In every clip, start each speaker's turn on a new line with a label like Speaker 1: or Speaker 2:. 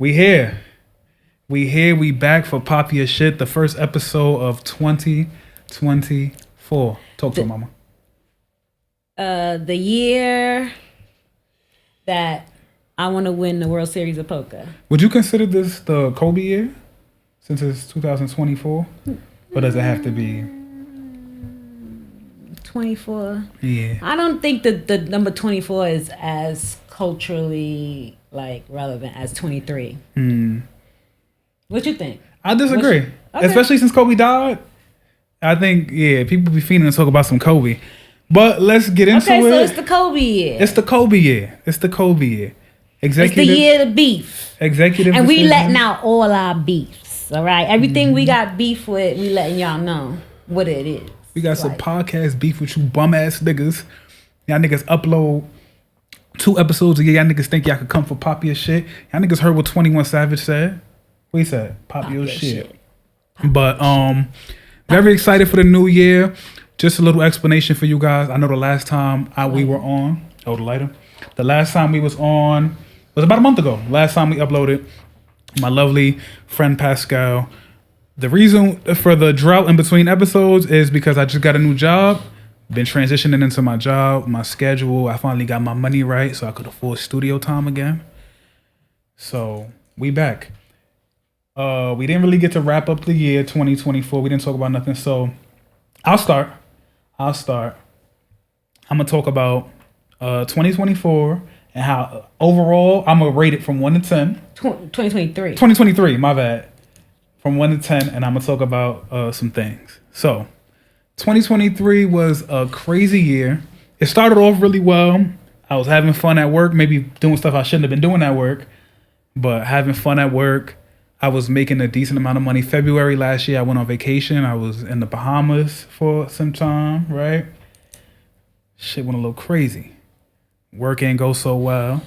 Speaker 1: We here. We back for Pop Your Shit, the first episode of 2024. Talk to her, mama.
Speaker 2: The year that I want to win the World Series of Poker.
Speaker 1: Would you consider this the Kobe year? Since it's 2024? Or does it have to be
Speaker 2: 24?
Speaker 1: Yeah.
Speaker 2: I don't think that the number 24 is as culturally relevant as 23. What you think?
Speaker 1: I disagree. Okay. Especially since Kobe died. I think, people be feeling to talk about some Kobe. But let's get into it.
Speaker 2: Okay, so it's the Kobe year.
Speaker 1: It's the Kobe year. It's the
Speaker 2: the year of beef.
Speaker 1: Executive
Speaker 2: And
Speaker 1: decision.
Speaker 2: we letting out all our beefs, all right? Everything we got beef with, we letting y'all know what it is.
Speaker 1: We got some podcast beef with you bum-ass niggas. Y'all niggas upload 2 episodes a year. Y'all niggas think y'all could come for Pop Your Shit. Y'all niggas heard what 21 Savage said. What he said? Pop your shit. But very excited for the new year. Just a little explanation for you guys. I know the last time we were on, the lighter. The last time we was on was about a month ago. Last time we uploaded, my lovely friend Pascal. The reason for the drought in between episodes is because I just got a new job. Been transitioning into my job, my schedule. I finally got my money right so I could afford studio time again. So we back. We didn't really get to wrap up the year 2024. We didn't talk about nothing. So I'll start. I'm going to talk about 2024 and how overall I'm going to rate it from 1 to 10.
Speaker 2: 2023.
Speaker 1: 2023, my bad. From 1 to 10, and I'm going to talk about some things. So 2023 was a crazy year. It started off really well. I was having fun at work, maybe doing stuff I shouldn't have been doing at work, but having fun at work. I was making a decent amount of money. February last year, I went on vacation. I was in the Bahamas for some time, right? Shit went a little crazy. Work ain't go so well.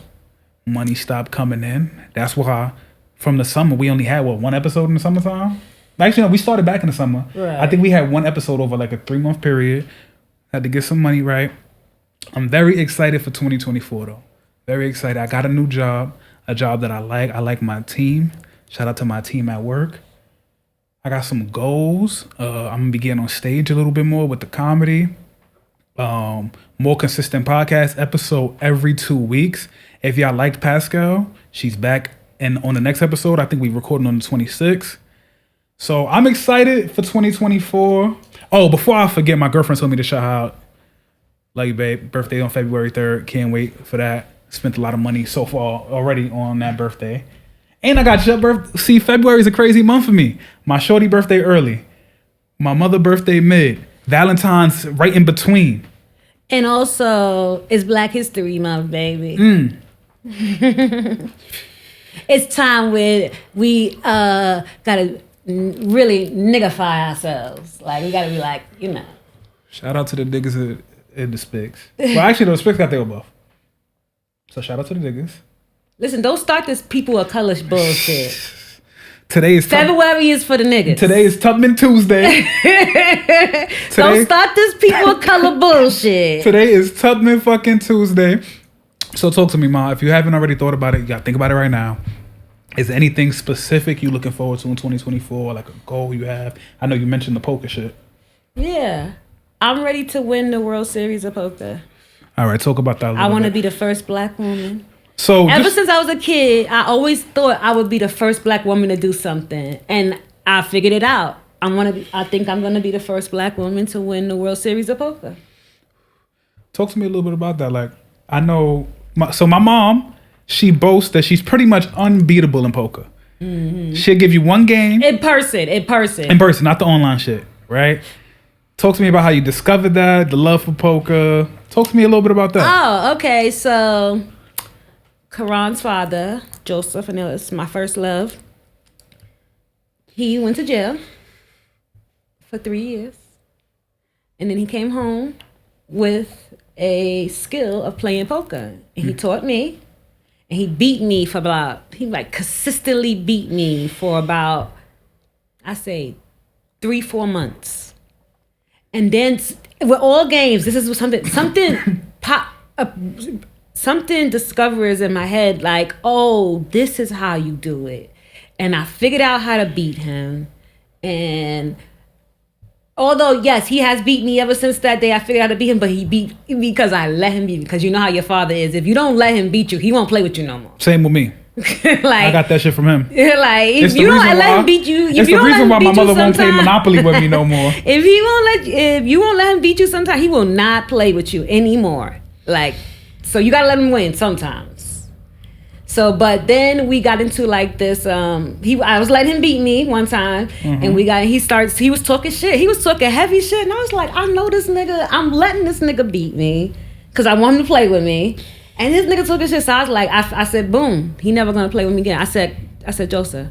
Speaker 1: Money stopped coming in. That's why from the summer, we only had, 1 episode in the summertime? Actually, no, we started back in the summer. Right. I think we had 1 episode over a 3-month period. Had to get some money right. I'm very excited for 2024, though. Very excited. I got a new job, a job that I like. I like my team. Shout out to my team at work. I got some goals. I'm going to be getting on stage a little bit more with the comedy. More consistent podcast episode every 2 weeks. If y'all liked Pascal, she's back. And on the next episode, I think we're recording on the 26th. So I'm excited for 2024. Oh, before I forget, my girlfriend told me to shout out. Love you, babe. Birthday on February 3rd. Can't wait for that. Spent a lot of money so far already on that birthday. And I got your birthday. See, February is a crazy month for me. My shorty birthday early. My mother birthday mid. Valentine's right in between.
Speaker 2: And also, it's Black History Month, baby. It's time where we gotta really niggify ourselves. We gotta be
Speaker 1: Shout out to the niggas in the Spics. Well, actually, the Spics got their buff. So shout out to the niggas.
Speaker 2: Listen, don't start this people of color bullshit.
Speaker 1: Today is
Speaker 2: February is for the niggas.
Speaker 1: Today is Tubman Tuesday.
Speaker 2: Don't start this people of color bullshit.
Speaker 1: Today is Tubman fucking Tuesday. So talk to me, Ma. If you haven't already thought about it, you gotta think about it right now. Is there anything specific you looking forward to in 2024? Like a goal you have? I know you mentioned the poker shit.
Speaker 2: Yeah. I'm ready to win the World Series of Poker.
Speaker 1: All right, talk about that a little
Speaker 2: I want to be the first Black woman.
Speaker 1: So
Speaker 2: ever since I was a kid, I always thought I would be the first Black woman to do something, and I figured it out. I think I'm gonna be the first Black woman to win the World Series of Poker.
Speaker 1: Talk to me a little bit about that. I know, my mom, she boasts that she's pretty much unbeatable in poker. Mm-hmm. She'll give you one game
Speaker 2: in person,
Speaker 1: not the online shit, right? Talk to me about how you discovered that, the love for poker. Talk to me a little bit about that.
Speaker 2: Oh, okay. So Karan's father, Joseph, and it was my first love. He went to jail for 3 years. And then he came home with a skill of playing poker. And he taught me. And he beat me for consistently beat me for about, I say, 3-4 months. And then with all games, this is something something discovers in my head like, oh, this is how you do it. And I figured out how to beat him. And although, yes, he has beat me ever since that day, I figured out how to beat him, but he beat me because I let him beat me. Because you know how your father is. If you don't let him beat you, he won't play with you no more.
Speaker 1: Same with me.
Speaker 2: Like,
Speaker 1: I got that shit from him.
Speaker 2: Like, if you don't let him beat you,
Speaker 1: it's the reason why my mother won't play Monopoly with me no more.
Speaker 2: If you won't let him beat you sometime, he will not play with you anymore. Like, so you gotta let him win sometimes. So, but then we got into like this. I was letting him beat me one time, and he was talking shit. He was talking heavy shit, and I was like, I know this nigga. I'm letting this nigga beat me because I want him to play with me. And this nigga took his shit, so I was like, I said, boom, he never gonna play with me again. I said, Joseph,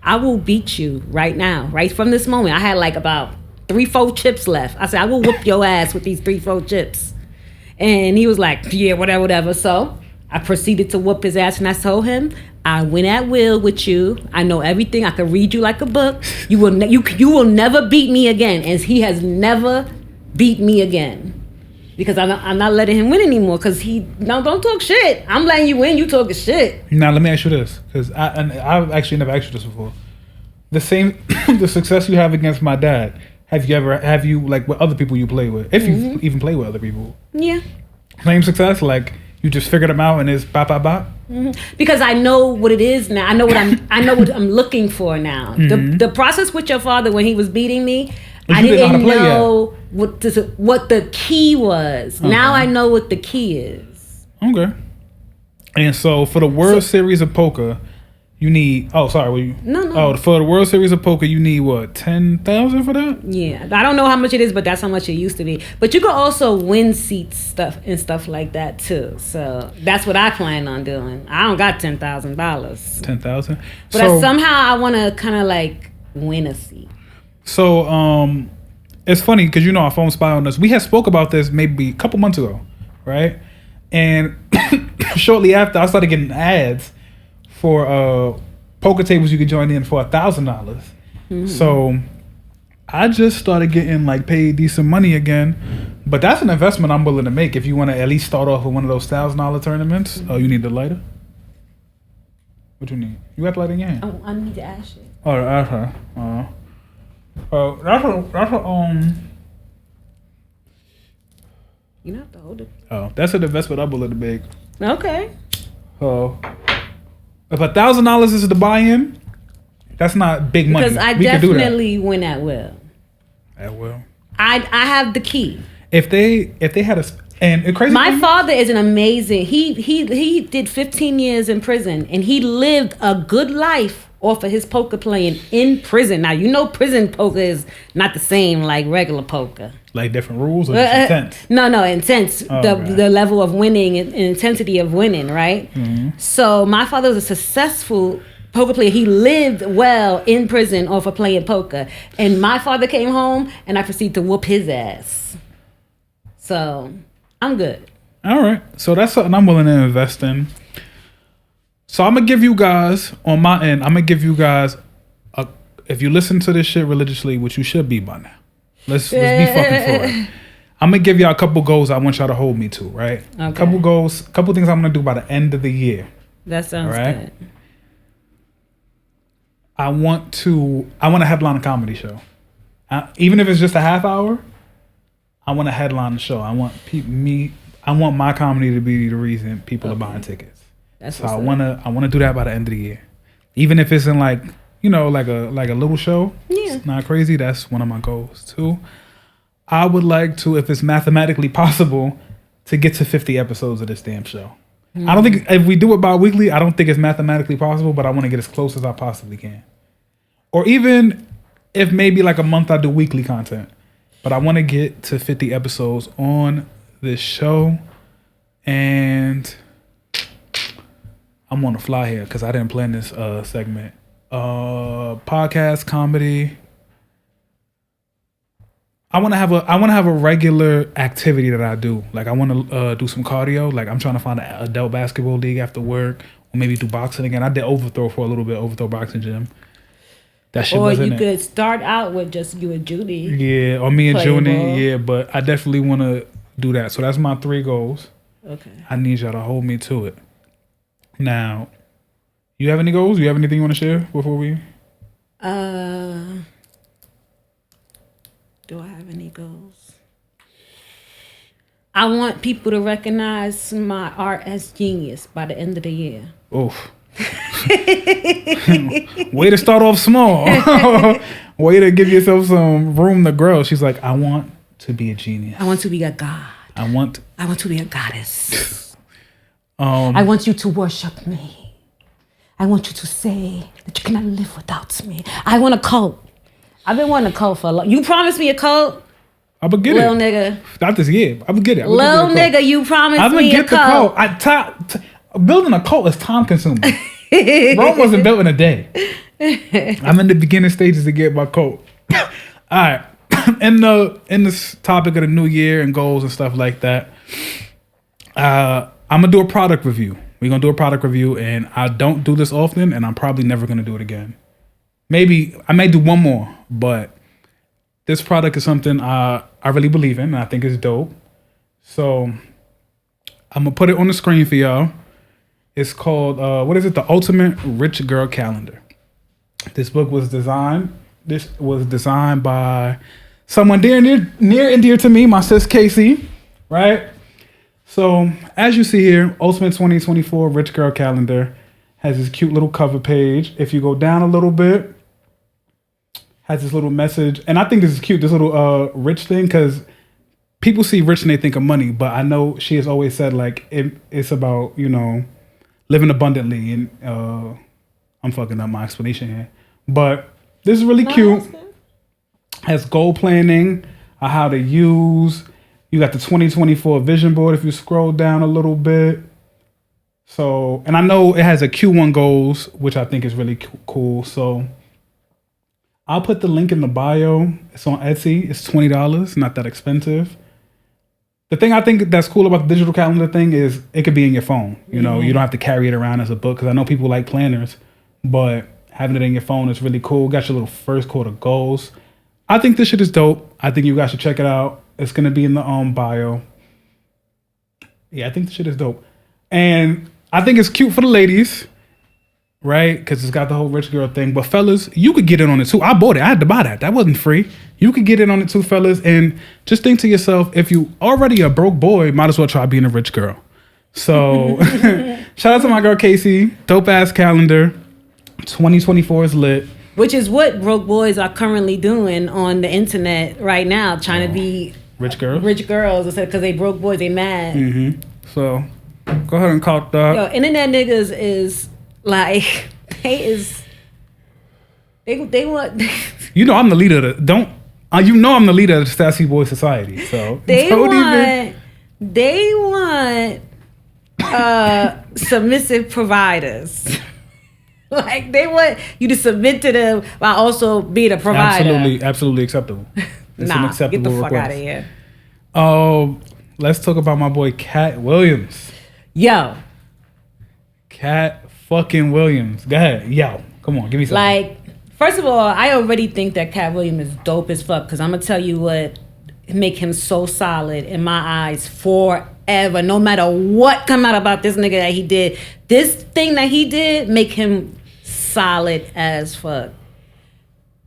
Speaker 2: I will beat you right now, right from this moment. I had like about 3-4 chips left. I said, I will whoop your ass with these 3-4 chips. And he was like, yeah, whatever. So I proceeded to whoop his ass, and I told him, I win at will with you. I know everything. I can read you like a book. You will never beat me again. And he has never beat me again. Because I'm not letting him win anymore. Because don't talk shit. I'm letting you win. You talking shit.
Speaker 1: Now let me ask you this, because I've actually never asked you this before. The success you have against my dad. Have you like with other people you play with? If you even play with other people. Yeah. Same success, like you just figured them out and it's bop bop bop.
Speaker 2: Because I know what it is now. I know what I'm looking for now. The process with your father when he was beating me. I didn't know what the key was. Okay. Now I know what the key is.
Speaker 1: Okay. And so for the World Series of Poker, you need. Oh, sorry.
Speaker 2: No.
Speaker 1: Oh, for the World Series of Poker, you need what? 10,000 for that?
Speaker 2: Yeah, I don't know how much it is, but that's how much it used to be. But you can also win seats stuff like that too. So that's what I plan on doing. I don't got $10,000.
Speaker 1: 10,000.
Speaker 2: But somehow I want to kind of like win a seat.
Speaker 1: So it's funny because you know our phone spy on us. We had spoke about this maybe a couple months ago, right? And shortly after, I started getting ads for poker tables you could join in for $1,000. So I just started getting like paid decent money again. But that's an investment I'm willing to make if you want to at least start off with one of those $1,000 tournaments. Oh, you need the lighter? What you need? You got the lighter in your hand?
Speaker 2: Oh, I need to ask you.
Speaker 1: Oh, that's her. That's a
Speaker 2: You don't have to hold it.
Speaker 1: Oh, that's an investment I'm willing to make.
Speaker 2: Okay.
Speaker 1: Oh, if $1,000 is the buy-in, that's not big money.
Speaker 2: Because I definitely win at will.
Speaker 1: At will.
Speaker 2: I have the key.
Speaker 1: If they had and crazy.
Speaker 2: My father is an amazing. He did 15 years in prison, and he lived a good life off of his poker playing in prison. Now, you know prison poker is not the same like regular poker.
Speaker 1: Like different rules or just intense?
Speaker 2: No, intense.
Speaker 1: Oh,
Speaker 2: the level of winning and intensity of winning, right? So my father was a successful poker player. He lived well in prison off of playing poker. And my father came home and I proceeded to whoop his ass. So I'm good.
Speaker 1: All right. So that's something I'm willing to invest in. So I'm going to give you guys, on my end, if you listen to this shit religiously, which you should be by now. Let's be fucking for it. I'm going to give y'all a couple goals I want y'all to hold me to, right? Okay. Couple goals, couple things I'm going to do by the end of the year.
Speaker 2: That sounds good.
Speaker 1: I want to headline a comedy show. Even if it's just a half hour, I want to headline the show. I want my comedy to be the reason people are buying tickets. So I wanna do that by the end of the year, even if it's in like a little show. Yeah, it's not crazy. That's one of my goals too. I would like to, if it's mathematically possible, to get to 50 episodes of this damn show. I don't think if we do it bi-weekly, I don't think it's mathematically possible, but I want to get as close as I possibly can. Or even if maybe like a month I do weekly content, but I want to get to 50 episodes on this show. And I'm on the fly here because I didn't plan this segment. Podcast, comedy. I want to have a regular activity that I do. Like I want to do some cardio. Like I'm trying to find an adult basketball league after work, or maybe do boxing again. I did Overthrow for a little bit, Overthrow boxing gym. That shit wasn't it. Or you could
Speaker 2: start out with just you and Judy.
Speaker 1: Yeah, or me and Judy. Yeah, but I definitely want to do that. So that's my 3 goals.
Speaker 2: Okay.
Speaker 1: I need y'all to hold me to it. Now, you have any goals? You have anything you want to share before we?
Speaker 2: Do I have any goals? I want people to recognize my art as genius by the end of the year.
Speaker 1: Oof. Way to start off small. Way to give yourself some room to grow. She's like, I want to be a genius.
Speaker 2: I want to be a god.
Speaker 1: I want
Speaker 2: to be a goddess. I want you to worship me. I want you to say that you cannot live without me. I want a cult. I've been wanting a cult for a long. You promised me a cult.
Speaker 1: I would get
Speaker 2: Little
Speaker 1: it.
Speaker 2: nigga.
Speaker 1: Not this year. I would get it.
Speaker 2: Little nigga, you promised me a cult.
Speaker 1: Building a cult is time consuming. Rome wasn't built in a day. I'm in the beginning stages to get my cult. All right. In this topic of the new year and goals and stuff like that, I'm gonna do a product review. We're gonna do a product review, and I don't do this often, and I'm probably never gonna do it again. Maybe I may do one more, but this product is something I really believe in, and I think it's dope. So I'm gonna put it on the screen for y'all. It's called what is it? The Ultimate Rich Girl Calendar. This book was designed. This was designed by someone near and dear to me, my sis Casey, right? So as you see here, Ultimate 2024 Rich Girl Calendar has this cute little cover page. If you go down a little bit, has this little message, and I think this is cute. This little rich thing, because people see rich and they think of money, but I know she has always said like it's about living abundantly, and I'm fucking up my explanation here, but this is really cute. Has goal planning, how to use. You got the 2024 vision board if you scroll down a little bit. So, and I know it has a Q1 goals, which I think is really cool. So I'll put the link in the bio. It's on Etsy. It's $20, not that expensive. The thing I think that's cool about the digital calendar thing is it could be in your phone. You don't have to carry it around as a book, because I know people like planners, but having it in your phone is really cool. Got your little first quarter goals. I think this shit is dope. I think you guys should check it out. It's going to be in the bio. Yeah, I think this shit is dope. And I think it's cute for the ladies, right? Because it's got the whole rich girl thing. But fellas, you could get in on it too. I bought it. I had to buy that. That wasn't free. You could get in on it too, fellas. And just think to yourself, if you already a broke boy, might as well try being a rich girl. So shout out to my girl Casey. Dope ass calendar. 2024 is lit.
Speaker 2: Which is what broke boys are currently doing on the internet right now, trying to be
Speaker 1: rich girls.
Speaker 2: Because they broke boys, they mad.
Speaker 1: Mm-hmm. So go ahead and call that.
Speaker 2: Yo, internet niggas is like they want.
Speaker 1: I'm the leader of the I'm the leader of the Sassy Boy Society. So
Speaker 2: they want submissive providers. Like they want you to submit to them while also being a provider.
Speaker 1: Absolutely acceptable. It's an acceptable
Speaker 2: get the fuck
Speaker 1: request.
Speaker 2: out of here.
Speaker 1: Let's talk about my boy Katt Williams.
Speaker 2: Yo,
Speaker 1: Katt fucking Williams. Go ahead, yo, come on, give me something.
Speaker 2: Like, first of all, I already think that Katt Williams is dope as fuck, because I'm gonna tell you what make him so solid in my eyes forever. No matter what come out about this nigga that he did, this thing that he did make him solid as fuck.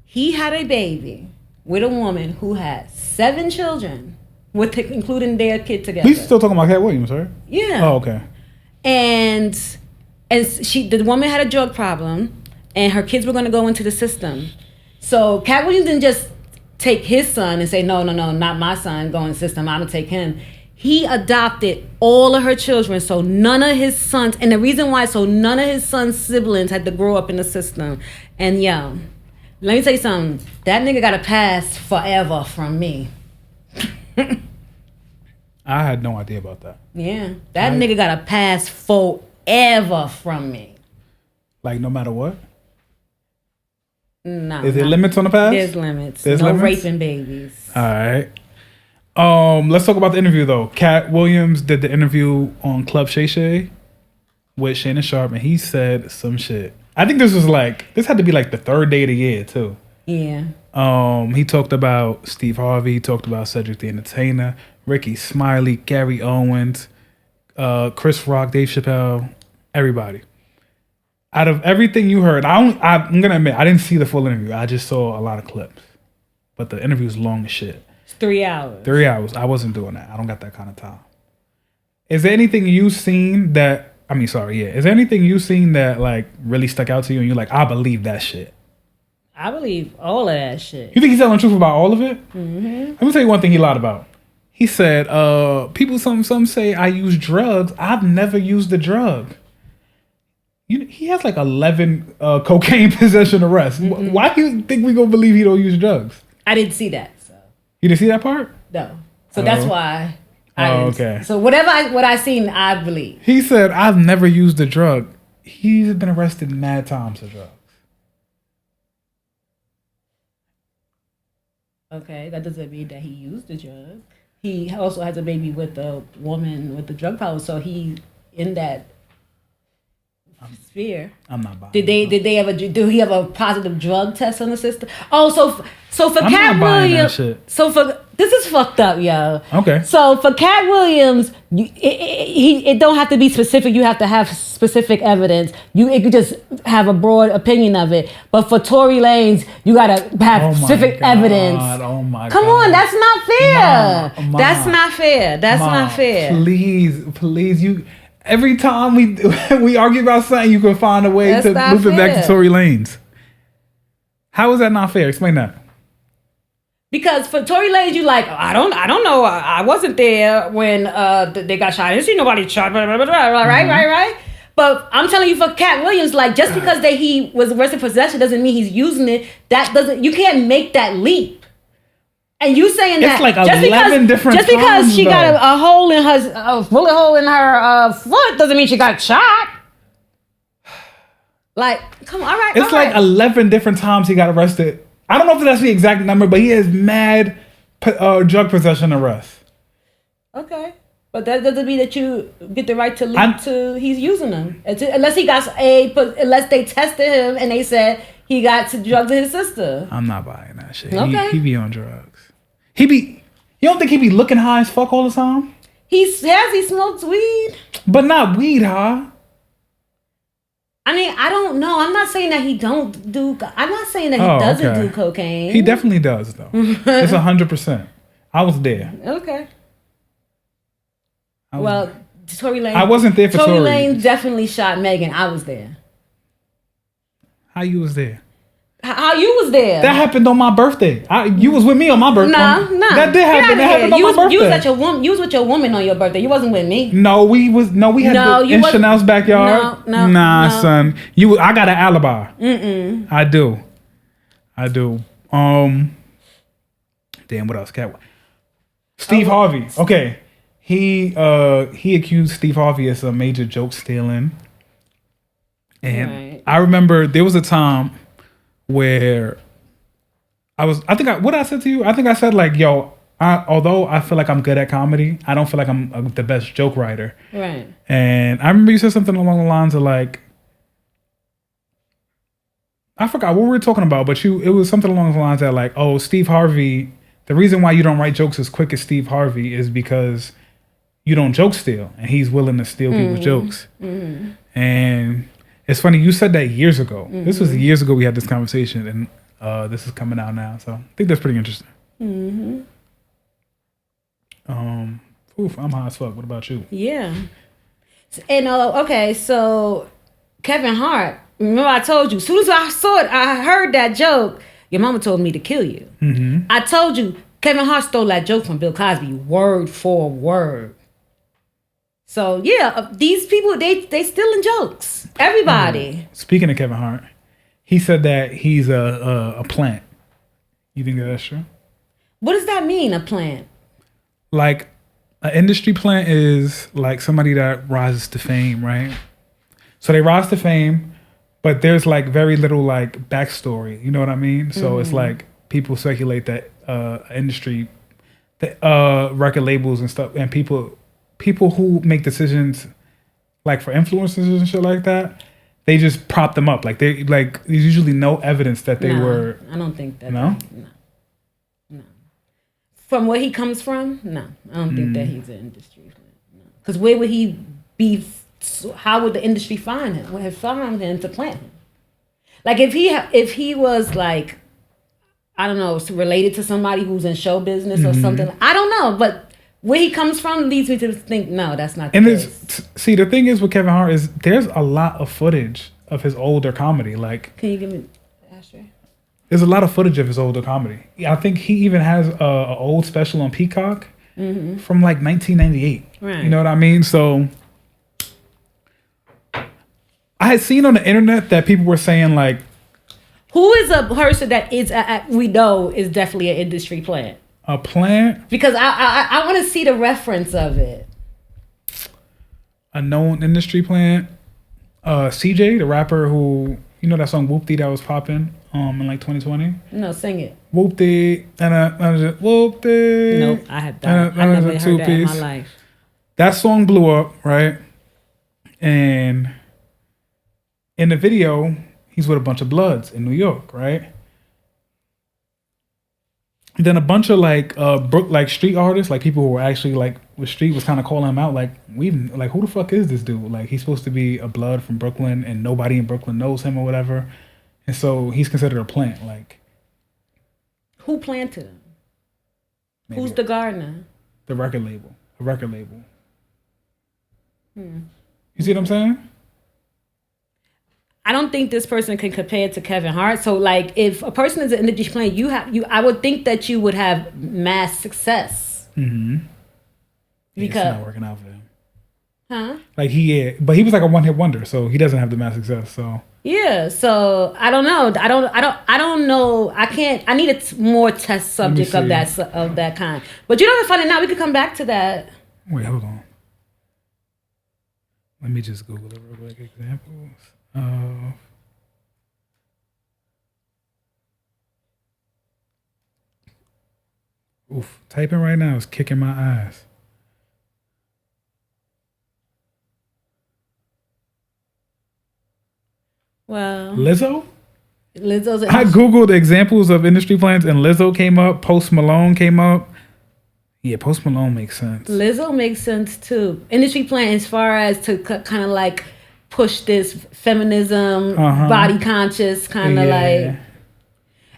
Speaker 2: He had a baby with a woman who had 7 children, including their kid together.
Speaker 1: We still talking about Katt Williams, right?
Speaker 2: Yeah.
Speaker 1: Oh, okay.
Speaker 2: And the woman had a drug problem, and her kids were going to go into the system. So Katt Williams didn't just take his son and say, no, not my son, go in the system, I'm going to take him. He adopted all of her children, so none of his sons, and the reason why, so none of his son's siblings had to grow up in the system. And yo, let me tell you something, that nigga got a pass forever from me.
Speaker 1: I had no idea about that.
Speaker 2: Yeah, that nigga got a pass forever from me.
Speaker 1: Like no matter what?
Speaker 2: No.
Speaker 1: Is there limits on the pass?
Speaker 2: There's limits.
Speaker 1: There's
Speaker 2: no
Speaker 1: limits?
Speaker 2: raping babies.
Speaker 1: All right. Let's talk about the interview though. Katt Williams did the interview on Club Shay Shay with Shannon Sharpe, and he said some shit. I think this had to be like the 3rd day of the year too.
Speaker 2: Yeah.
Speaker 1: He talked about Steve Harvey. He talked about Cedric the Entertainer, Ricky Smiley, Gary Owens. Chris Rock, Dave Chappelle, everybody. Out of everything you heard, I'm gonna admit I didn't see the full interview. I just saw a lot of clips, but the interview was long as shit.
Speaker 2: It's 3 hours.
Speaker 1: 3 hours. I wasn't doing that. I don't got that kind of time. Is there anything you've seen that? I mean, sorry, yeah. Is there anything you've seen that like really stuck out to you and you're like, I believe that shit?
Speaker 2: I believe all of that shit.
Speaker 1: You think he's telling the truth about all of it?
Speaker 2: Mm-hmm.
Speaker 1: Let me tell you one thing he lied about. He said, people some say I use drugs. I've never used a drug. He has like 11 cocaine possession arrests.
Speaker 2: Mm-hmm.
Speaker 1: Why do you think we gonna believe he don't use drugs?
Speaker 2: I didn't see that. So
Speaker 1: You didn't see that part?
Speaker 2: no. So that's why.
Speaker 1: Okay.
Speaker 2: So what I seen, I believe.
Speaker 1: He said, I've never used a drug. He's been arrested mad times for drugs.
Speaker 2: Okay, that doesn't mean that he used the drug. He also has a baby with a woman with the drug problem, so he in that sphere.
Speaker 1: I'm not buying.
Speaker 2: Did they ever do he have a positive drug test on the system? Oh, so for
Speaker 1: I'm
Speaker 2: Katt
Speaker 1: not buying that
Speaker 2: Williams,
Speaker 1: shit.
Speaker 2: so for this is fucked up, yo.
Speaker 1: Okay.
Speaker 2: So for Katt Williams, it don't have to be specific. You have to have specific evidence. It could just have a broad opinion of it. But for Tory Lanez, you gotta have specific evidence.
Speaker 1: Oh my
Speaker 2: Come
Speaker 1: God.
Speaker 2: on, that's not fair.
Speaker 1: Ma,
Speaker 2: That's not fair. That's
Speaker 1: Ma,
Speaker 2: not fair.
Speaker 1: Please, you. Every time we argue about something, you can find a way
Speaker 2: That's
Speaker 1: to
Speaker 2: not
Speaker 1: move it back to
Speaker 2: fair.
Speaker 1: Tory Lanez. How is that not fair? Explain that.
Speaker 2: Because for Tory Lanez, you like, I don't know. I wasn't there when they got shot. I didn't see nobody shot. Blah, blah, blah, blah, right. But I'm telling you, for Katt Williams, like just because he was arrested for possession doesn't mean he's using it. You can't make that leap. And you saying
Speaker 1: It's
Speaker 2: that
Speaker 1: like
Speaker 2: just
Speaker 1: 11 different
Speaker 2: just because
Speaker 1: times,
Speaker 2: she got
Speaker 1: though.
Speaker 2: a hole in her bullet hole in her foot doesn't mean she got shot. Like, come on, all right.
Speaker 1: It's like 11 different times he got arrested. I don't know if that's the exact number, but he has mad drug possession arrests.
Speaker 2: Okay. But that doesn't mean that you get the right to leap to he's using them. Unless they tested him and they said he got some drugs in his system.
Speaker 1: I'm not buying that shit.
Speaker 2: Okay.
Speaker 1: He be on drugs. You don't think he be looking high as fuck all the time?
Speaker 2: He smokes weed.
Speaker 1: But not weed high.
Speaker 2: I mean, I don't know. I'm not saying that he don't do. I'm not saying that he doesn't do cocaine.
Speaker 1: He definitely does though. It's 100%. I was there.
Speaker 2: Okay. Tory Lanez.
Speaker 1: I wasn't there for
Speaker 2: Tory
Speaker 1: Tory.
Speaker 2: Lanez definitely shot Megan. I was there.
Speaker 1: How you was there?
Speaker 2: How you was there?
Speaker 1: That happened on my birthday. You was with me on my birthday.
Speaker 2: No.
Speaker 1: That did happen. That happened on my birthday.
Speaker 2: You was with your woman on your birthday. You wasn't with me.
Speaker 1: No, we had in Chanel's backyard.
Speaker 2: No.
Speaker 1: Son. I got an alibi. I do. Damn, what else? Steve Harvey. Okay. He accused Steve Harvey of some major joke stealing. And I remember there was a time where what did I say to you? I think I said like, yo, although I feel like I'm good at comedy, I don't feel like I'm the best joke writer.
Speaker 2: Right.
Speaker 1: And I remember you said something along the lines of like, I forgot what we were talking about, but it was something along the lines that like, oh, Steve Harvey, the reason why you don't write jokes as quick as Steve Harvey is because you don't joke steal, and he's willing to steal people's jokes. And it's funny, you said that years ago. This was years ago we had this conversation, and this is coming out now. So I think that's pretty interesting. I'm high as fuck. What about you?
Speaker 2: Yeah. And okay, so Kevin Hart, remember I told you, as soon as I saw it, I heard that joke, your mama told me to kill you. I told you, Kevin Hart stole that joke from Bill Cosby, word for word. So yeah, these people, they stealing jokes. Everybody.
Speaker 1: Speaking of Kevin Hart, he said that he's a plant. You think that's true?
Speaker 2: What does that mean, a plant?
Speaker 1: Like, an industry plant is like somebody that rises to fame, right? So they rise to fame, but there's like very little like backstory. You know what I mean? So it's like people speculate that industry, record labels and stuff, and people who make decisions like for influencers and shit like that, they just prop them up. Like there's usually no evidence that they were.
Speaker 2: I don't think that.
Speaker 1: No.
Speaker 2: From where he comes from, no, I don't think that he's an industry. No. Because where would he be? How would the industry find him? Would have found him to plant him? Like if he was like, I don't know, related to somebody who's in show business or something. I don't know, but where he comes from leads me to think, no, that's not the case.
Speaker 1: See, the thing is with Kevin Hart is there's a lot of footage of his older comedy. Like,
Speaker 2: can you give me the ashtray?
Speaker 1: There's a lot of footage of his older comedy. I think he even has an old special on Peacock from like 1998.
Speaker 2: Right.
Speaker 1: You know what I mean? So I had seen on the internet that people were saying like,
Speaker 2: who is a person that is we know is definitely an industry plant?
Speaker 1: A plant?
Speaker 2: Because I want to see the reference of it.
Speaker 1: A known industry plant. CJ, the rapper who, you know that song Whoopty that was popping in like 2020?
Speaker 2: No, sing it.
Speaker 1: Whoopty and Whoopty.
Speaker 2: Nope, I had that. I never heard that in my life.
Speaker 1: That song blew up, right? And in the video, he's with a bunch of Bloods in New York, right? Then a bunch of like street artists, like people who were actually like with street, was kind of calling him out, like who the fuck is this dude? Like he's supposed to be a Blood from Brooklyn, and nobody in Brooklyn knows him or whatever, and so he's considered a plant. Like,
Speaker 2: who planted him? Who's the gardener?
Speaker 1: The record label. A record label. You see what I'm saying?
Speaker 2: I don't think this person can compare it to Kevin Hart. So, like, if a person is an industry plant, I would think that you would have mass success.
Speaker 1: Mm-hmm.
Speaker 2: Because
Speaker 1: it's not working out for him.
Speaker 2: Huh?
Speaker 1: Like but he was like a one-hit wonder, so he doesn't have the mass success. So
Speaker 2: yeah, so I don't know. I don't know. I can't. I need a more test subject of that kind. But you know what's funny? Now we could come back to that.
Speaker 1: Wait, hold on. Let me just Google it real quick. Examples. Typing right now is kicking my ass.
Speaker 2: Well,
Speaker 1: Lizzo's. I googled examples of industry plants, and Lizzo came up. Post Malone came up. Yeah, Post Malone makes sense.
Speaker 2: Lizzo makes sense too. Industry plant as far as to kind of like push this feminism, body conscious kind of like.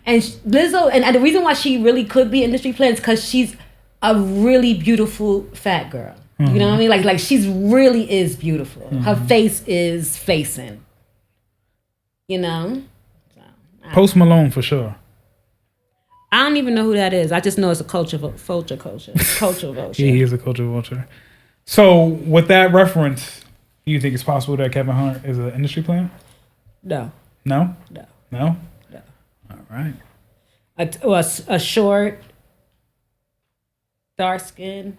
Speaker 2: And Lizzo, and the reason why she really could be industry plant is because she's a really beautiful fat girl. You know what I mean? Like she's really is beautiful. Her face is facing. You know? So,
Speaker 1: Post Malone for sure.
Speaker 2: I don't even know who that is. I just know it's a cultural vulture.
Speaker 1: Yeah, he is a cultural vulture. So with that reference, do you think it's possible that Kevin Hart is an industry plant?
Speaker 2: No.
Speaker 1: No?
Speaker 2: No.
Speaker 1: No?
Speaker 2: No.
Speaker 1: All right.
Speaker 2: A short, dark-skinned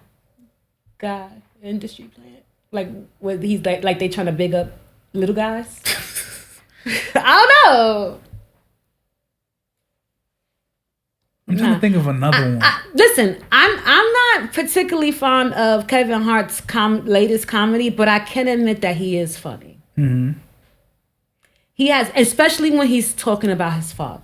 Speaker 2: guy, industry plant. Like, where he's like they trying to big up little guys? I don't know.
Speaker 1: I'm trying to think of another one.
Speaker 2: Listen, I'm not particularly fond of Kevin Hart's latest comedy, but I can admit that he is funny.
Speaker 1: Mm-hmm.
Speaker 2: He has, especially when he's talking about his father.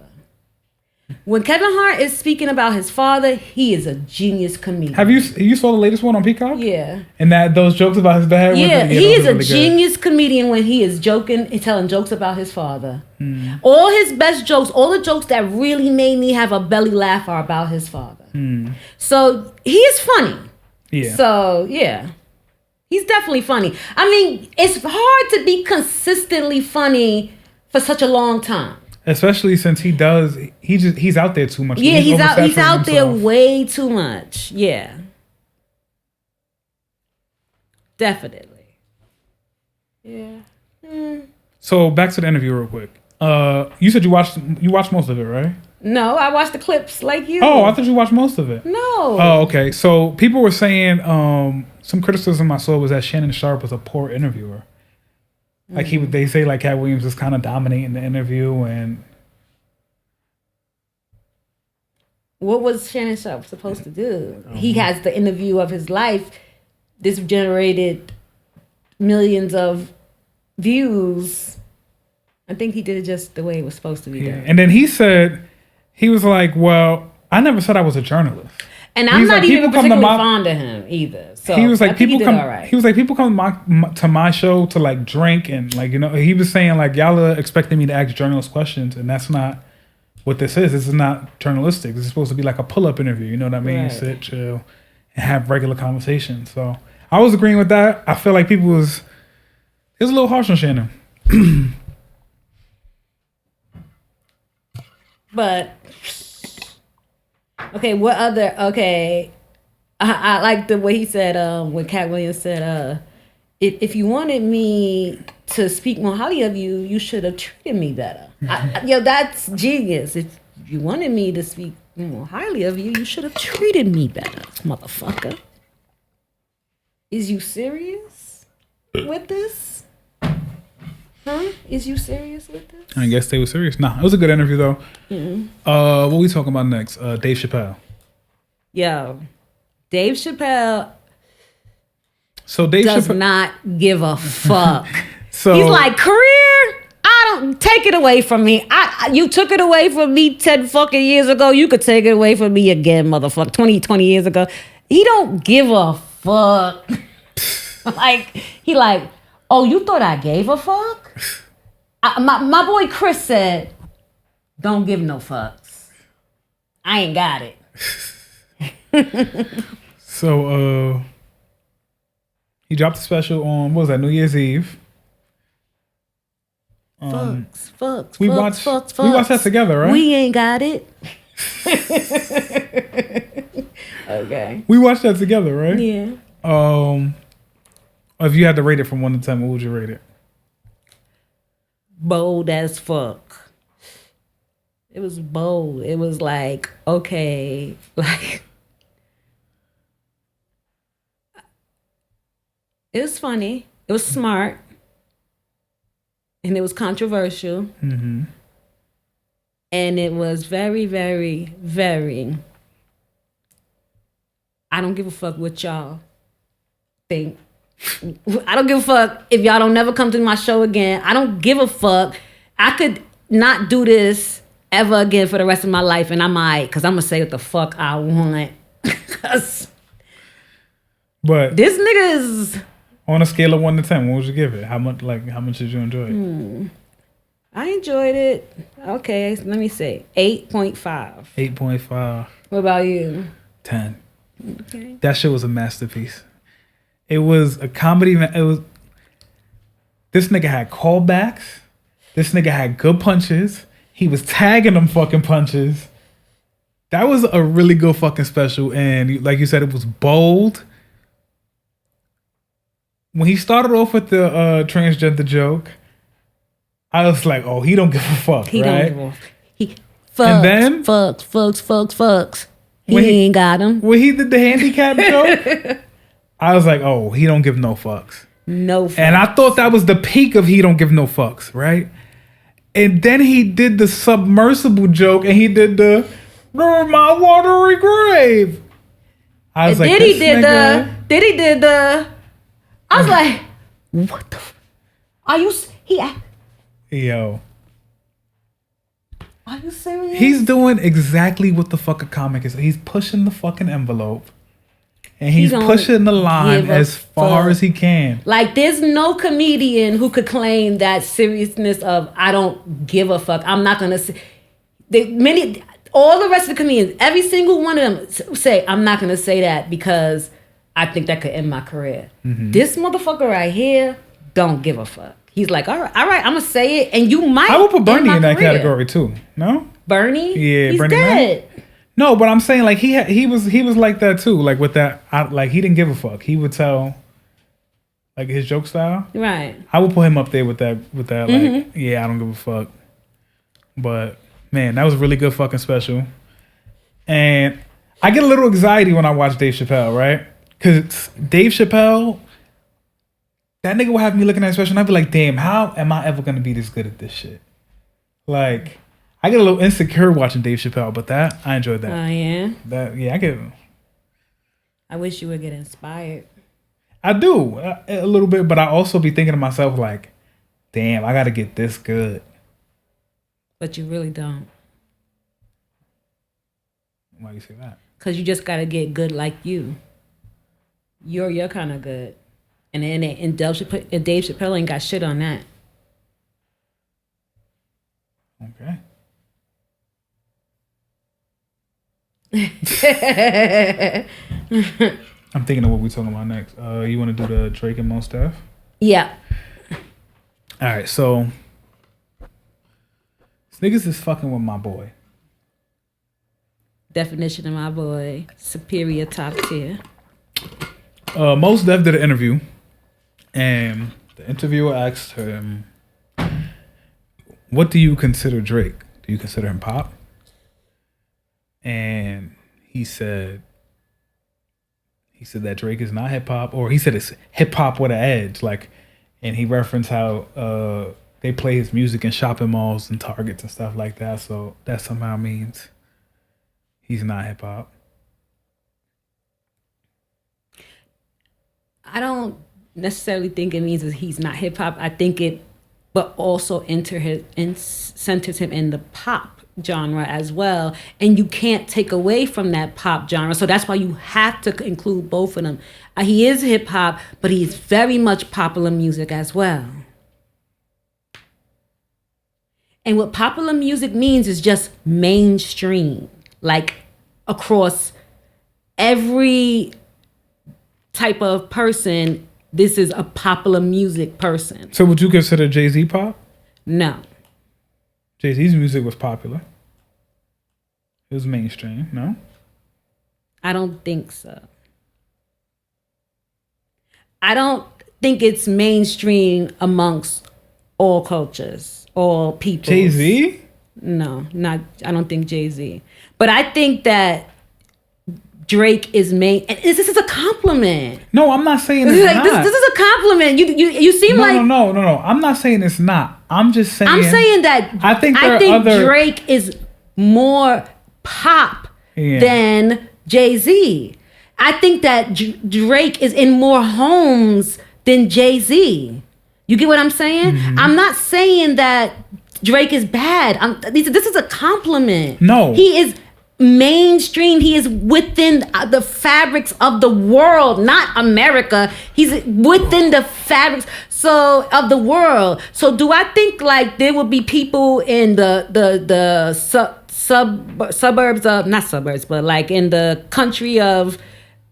Speaker 2: When Kevin Hart is speaking about his father, he is a genius comedian.
Speaker 1: Have you saw the latest one on Peacock?
Speaker 2: Yeah.
Speaker 1: And those jokes about his dad?
Speaker 2: Yeah, he is a genius comedian when he is joking and telling jokes about his father. All his best jokes, all the jokes that really made me have a belly laugh are about his father. So he is funny.
Speaker 1: Yeah.
Speaker 2: So yeah, he's definitely funny. I mean, it's hard to be consistently funny for such a long time.
Speaker 1: Especially since he's out there too much.
Speaker 2: Yeah, he's out there way too much. Yeah. Definitely. Yeah.
Speaker 1: So back to the interview real quick. You said you watched most of it, right?
Speaker 2: No, I watched the clips like you.
Speaker 1: Oh, I thought you watched most of it.
Speaker 2: No.
Speaker 1: Oh, okay. So people were saying some criticism I saw was that Shannon Sharpe was a poor interviewer. Like they say like Katt Williams is kind of dominating the interview. And
Speaker 2: what was Shannon Sharpe supposed to do? He has the interview of his life. This generated millions of views. I think he did it just the way it was supposed to be done.
Speaker 1: And then he was like, well, I never said I was a journalist.
Speaker 2: And I'm not even particularly fond of him either. So
Speaker 1: he was like, people come.
Speaker 2: all right.
Speaker 1: He was like, people come to my show to like drink and like, you know. He was saying like, y'all are expecting me to ask journalists questions, and that's not what this is. This is not journalistic. This is supposed to be like a pull-up interview. You know what I mean?
Speaker 2: Right.
Speaker 1: Sit, chill, and have regular conversations. So I was agreeing with that. I feel like it was a little harsh on Shannon.
Speaker 2: But okay, what other? Okay, I like the way he said when Katt Williams said, if you wanted me to speak more highly of you, you should have treated me better. That's genius. If you wanted me to speak more highly of you, you should have treated me better, motherfucker. Is you serious with this? Huh? Is you serious with this?
Speaker 1: I guess they were serious. Nah, it was a good interview though.
Speaker 2: Mm-hmm.
Speaker 1: What we talking about next? Dave Chappelle.
Speaker 2: Yo, Dave Chappelle
Speaker 1: So Dave
Speaker 2: does
Speaker 1: Chappelle
Speaker 2: not give a fuck.
Speaker 1: So
Speaker 2: He's like, career, I don't take it away from me. You took it away from me 10 fucking years ago. You could take it away from me again, motherfucker. 20 years ago. He don't give a fuck. He like, oh, you thought I gave a fuck? My boy Chris said, don't give no fucks. I ain't got it.
Speaker 1: So he dropped a special on, what was that, New Year's Eve.
Speaker 2: Fucks.
Speaker 1: We watched that together, right?
Speaker 2: We ain't got it. Okay.
Speaker 1: We watched that together, right?
Speaker 2: Yeah.
Speaker 1: If you had to rate it from 1 to 10, what would you rate it?
Speaker 2: Bold as fuck. It was bold. It was like, okay, like it was funny. It was smart. And it was controversial.
Speaker 1: Mm-hmm.
Speaker 2: And it was very, very, very, I don't give a fuck what y'all think. I don't give a fuck if y'all don't never come to my show again. I don't give a fuck. I could not do this ever again for the rest of my life, and I might, because I'm going to say what the fuck I want.
Speaker 1: But
Speaker 2: this nigga is...
Speaker 1: On a scale of 1 to 10, what would you give it? How much did you enjoy it?
Speaker 2: I enjoyed it. Okay, let me say 8.5.
Speaker 1: 8.5.
Speaker 2: What about you?
Speaker 1: 10.
Speaker 2: Okay.
Speaker 1: That shit was a masterpiece. It was a comedy. This nigga had callbacks. This nigga had good punches. He was tagging them fucking punches. That was a really good fucking special. And like you said, it was bold. When he started off with the transgender joke, I was like, oh, he don't give a fuck,
Speaker 2: He
Speaker 1: right?
Speaker 2: don't give a fuck.
Speaker 1: And then
Speaker 2: Fucks. He
Speaker 1: when
Speaker 2: ain't got him.
Speaker 1: When he did the handicap joke, I was like, oh, he don't give no fucks.
Speaker 2: No fucks.
Speaker 1: And I thought that was the peak of he don't give no fucks, right? And then he did the submersible joke, and he did the my watery grave. I was like,
Speaker 2: Then he did the. I was like, what the? Are you?
Speaker 1: Yo.
Speaker 2: Are you serious?
Speaker 1: He's doing exactly what the fuck a comic is. He's pushing the fucking envelope. And he's pushing the line as far as he can.
Speaker 2: Like, there's no comedian who could claim that seriousness of, I don't give a fuck. I'm not going to say. All the rest of the comedians, every single one of them say, I'm not going to say that because I think that could end my career. Mm-hmm. This motherfucker right here don't give a fuck. He's like, all right, I'm going to say it, and you might.
Speaker 1: I would put Bernie in that category too. No?
Speaker 2: Bernie?
Speaker 1: Yeah,
Speaker 2: he's
Speaker 1: Bernie
Speaker 2: dead.
Speaker 1: Man? No, but I'm saying like he was like that too. Like with that, like he didn't give a fuck. He would tell like his joke style.
Speaker 2: Right.
Speaker 1: I would put him up there with that. Mm-hmm. Like, yeah, I don't give a fuck. But man, that was a really good fucking special. And I get a little anxiety when I watch Dave Chappelle, right? Because Dave Chappelle, that nigga will have me looking at that special and I'd be like, damn, how am I ever gonna be this good at this shit? Like, I get a little insecure watching Dave Chappelle, but that I enjoyed that.
Speaker 2: Oh yeah.
Speaker 1: I get.
Speaker 2: I wish you would get inspired.
Speaker 1: I do a little bit, but I also be thinking to myself like, damn, I got to get this good.
Speaker 2: But you really don't.
Speaker 1: Why do you say that?
Speaker 2: Because you just got to get good like you. You're kind of good. And Dave Chappelle ain't got shit on that.
Speaker 1: Okay. I'm thinking of what we're talking about next. You want to do the Drake and Mos Def?
Speaker 2: Yeah.
Speaker 1: All right, so niggas is fucking with my boy.
Speaker 2: Definition of my boy. Superior top tier.
Speaker 1: Mos Def did an interview, and the interviewer asked him, "What do you consider Drake? Do you consider him pop?" And he said that Drake is not hip hop, or he said it's hip hop with an edge, like, and he referenced how they play his music in shopping malls and Targets and stuff like that. So that somehow means he's not hip hop.
Speaker 2: I don't necessarily think it means that he's not hip hop. I think it, but also centers him in the pop genre as well, and you can't take away from that pop genre. So that's why you have to include both of them. He is hip hop, but he's very much popular music as well. And what popular music means is just mainstream, like across every type of person. This is a popular music person.
Speaker 1: So would you consider Jay-Z pop?
Speaker 2: No.
Speaker 1: Jay-Z's music was popular. It was mainstream, no?
Speaker 2: I don't think so. I don't think it's mainstream amongst all cultures, all people.
Speaker 1: Jay-Z?
Speaker 2: No, I don't think Jay-Z. But I think that Drake is main. And this is a compliment.
Speaker 1: No, I'm not saying it's not.
Speaker 2: This is a compliment. You seem like
Speaker 1: no. I'm not saying it's not. I'm just saying.
Speaker 2: I'm saying that
Speaker 1: I think
Speaker 2: Drake is more pop than Jay-Z. I think that Drake is in more homes than Jay-Z. You get what I'm saying? Mm-hmm. I'm not saying that Drake is bad. This is a compliment.
Speaker 1: No,
Speaker 2: he is mainstream. He is within the fabrics of the world, not America. He's within the fabrics of the world. So do I think like there will be people in the suburbs of, not suburbs, but like in the country of